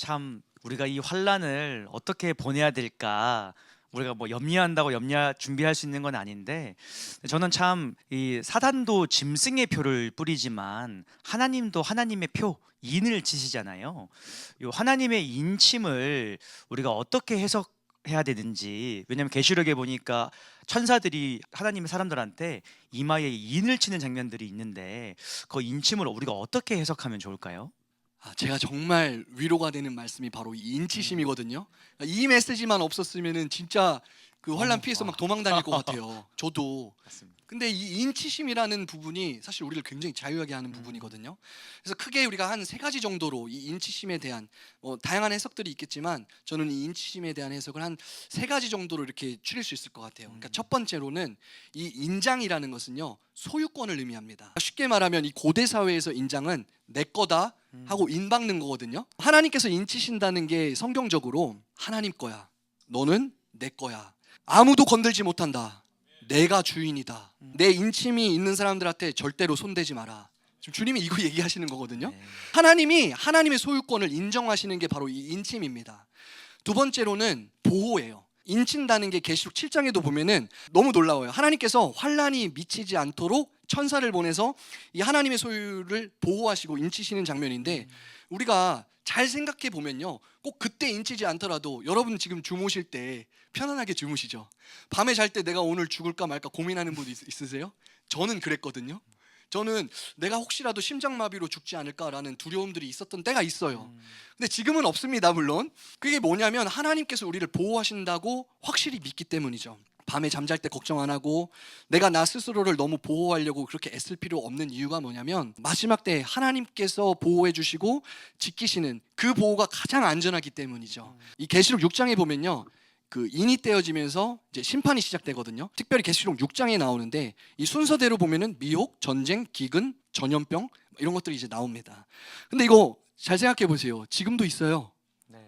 참 우리가 이 환란을 어떻게 보내야 될까? 우리가 뭐 염려한다고 준비할 수 있는 건 아닌데, 저는 참 이 사단도 짐승의 표를 뿌리지만 하나님도 하나님의 표 인을 치시잖아요. 이 하나님의 인침을 우리가 어떻게 해석해야 되는지, 왜냐하면 계시록에 보니까 천사들이 하나님의 사람들한테 이마에 인을 치는 장면들이 있는데, 그 인침을 우리가 어떻게 해석하면 좋을까요? 제가 정말 위로가 되는 말씀이 바로 이 인치심이거든요. 이 메시지만 없었으면은 진짜 그 환란 피해서 막 도망 다닐 것 같아요. 저도. 맞습니다. 근데 이 인치심이라는 부분이 사실 우리를 굉장히 자유하게 하는 부분이거든요. 그래서 크게 우리가 한 세 가지 정도로 이 인치심에 대한 다양한 해석들이 있겠지만, 저는 이 인치심에 대한 해석을 한 세 가지 정도로 이렇게 추릴 수 있을 것 같아요. 그러니까 첫 번째로는 이 인장이라는 것은요, 소유권을 의미합니다. 쉽게 말하면 이 고대 사회에서 인장은 내 거다 하고 인박는 거거든요. 하나님께서 인치신다는 게 성경적으로 하나님 거야, 너는 내 거야, 아무도 건들지 못한다, 내가 주인이다, 내 인침이 있는 사람들한테 절대로 손대지 마라. 지금 주님이 이거 얘기하시는 거거든요. 네. 하나님이 하나님의 소유권을 인정하시는 게 바로 이 인침입니다. 두 번째로는 보호예요. 인친다는 게 계시록 7장에도 보면은 너무 놀라워요. 하나님께서 환란이 미치지 않도록 천사를 보내서 이 하나님의 소유를 보호하시고 인치시는 장면인데, 우리가 잘 생각해 보면요, 꼭 그때 인치지 않더라도 여러분 지금 주무실 때 편안하게 주무시죠? 밤에 잘 때 내가 오늘 죽을까 말까 고민하는 분 있으세요? 저는 그랬거든요. 저는 내가 혹시라도 심장마비로 죽지 않을까라는 두려움들이 있었던 때가 있어요. 근데 지금은 없습니다, 물론. 그게 뭐냐면 하나님께서 우리를 보호하신다고 확실히 믿기 때문이죠. 밤에 잠잘 때 걱정 안 하고 내가 나 스스로를 너무 보호하려고 그렇게 애쓸 필요 없는 이유가 뭐냐면, 마지막 때 하나님께서 보호해 주시고 지키시는 그 보호가 가장 안전하기 때문이죠. 이 계시록 6장에 보면요, 그 인이 떼어지면서 이제 심판이 시작되거든요. 특별히 계시록 6장에 나오는데, 이 순서대로 보면은 미혹, 전쟁, 기근, 전염병 이런 것들이 이제 나옵니다. 근데 이거 잘 생각해 보세요. 지금도 있어요. 네.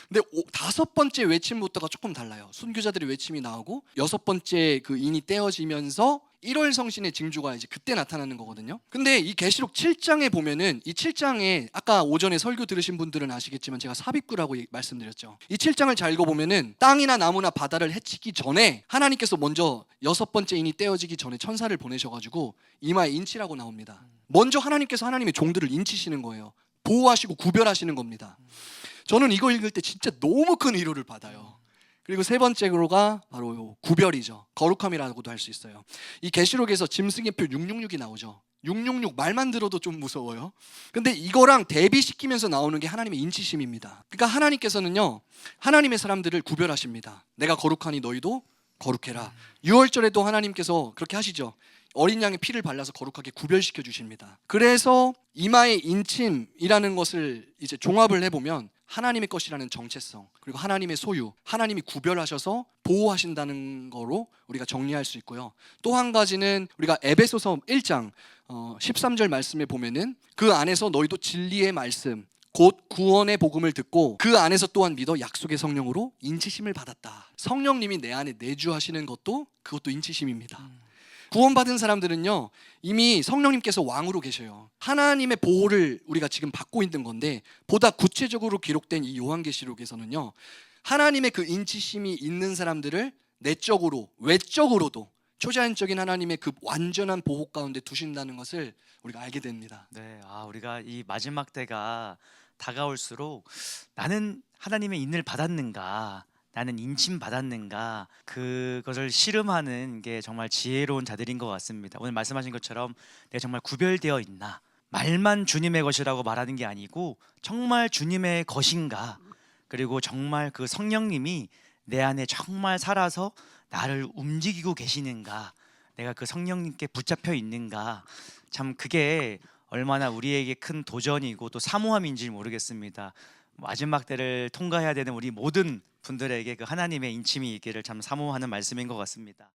근데 다섯 번째 외침부터가 조금 달라요. 순교자들의 외침이 나오고 여섯 번째 그 인이 떼어지면서 1월 성신의 징조가 이제 그때 나타나는 거거든요. 근데 이 계시록 7장에 보면은, 이 7장에 아까 오전에 설교 들으신 분들은 아시겠지만 제가 삽입구라고 말씀드렸죠. 이 7장을 잘 읽어보면은 땅이나 나무나 바다를 해치기 전에 하나님께서 먼저 여섯 번째 인이 떼어지기 전에 천사를 보내셔가지고 이마에 인치라고 나옵니다. 먼저 하나님께서 하나님의 종들을 인치시는 거예요. 보호하시고 구별하시는 겁니다. 저는 이거 읽을 때 진짜 너무 큰 위로를 받아요. 그리고 세 번째로가 바로 구별이죠. 거룩함이라고도 할 수 있어요. 이 계시록에서 짐승의 표 666이 나오죠. 666 말만 들어도 좀 무서워요. 근데 이거랑 대비시키면서 나오는 게 하나님의 인치심입니다. 그러니까 하나님께서는요, 하나님의 사람들을 구별하십니다. 내가 거룩하니 너희도 거룩해라. 6월절에도 하나님께서 그렇게 하시죠. 어린 양의 피를 발라서 거룩하게 구별시켜 주십니다. 그래서 이마의 인침이라는 것을 이제 종합을 해보면 하나님의 것이라는 정체성, 그리고 하나님의 소유, 하나님이 구별하셔서 보호하신다는 거로 우리가 정리할 수 있고요. 또 한 가지는 우리가 에베소서 1장 13절 말씀에 보면은, 그 안에서 너희도 진리의 말씀 곧 구원의 복음을 듣고 그 안에서 또한 믿어 약속의 성령으로 인치심을 받았다. 성령님이 내 안에 내주하시는 그것도 인치심입니다. 구원받은 사람들은요, 이미 성령님께서 왕으로 계셔요. 하나님의 보호를 우리가 지금 받고 있는 건데, 보다 구체적으로 기록된 이 요한계시록에서는요, 하나님의 그 인치심이 있는 사람들을 내적으로 외적으로도 초자연적인 하나님의 그 완전한 보호 가운데 두신다는 것을 우리가 알게 됩니다. 네, 우리가 이 마지막 때가 다가올수록 나는 하나님의 인을 받았는가, 나는 인침 받았는가, 그것을 씨름하는 게 정말 지혜로운 자들인 것 같습니다. 오늘 말씀하신 것처럼 내가 정말 구별되어 있나, 말만 주님의 것이라고 말하는 게 아니고 정말 주님의 것인가, 그리고 정말 그 성령님이 내 안에 정말 살아서 나를 움직이고 계시는가, 내가 그 성령님께 붙잡혀 있는가, 참 그게 얼마나 우리에게 큰 도전이고 또 사모함인지 모르겠습니다. 마지막 때를 통과해야 되는 우리 모든 분들에게 그 하나님의 인침이 있기를 참 사모하는 말씀인 것 같습니다.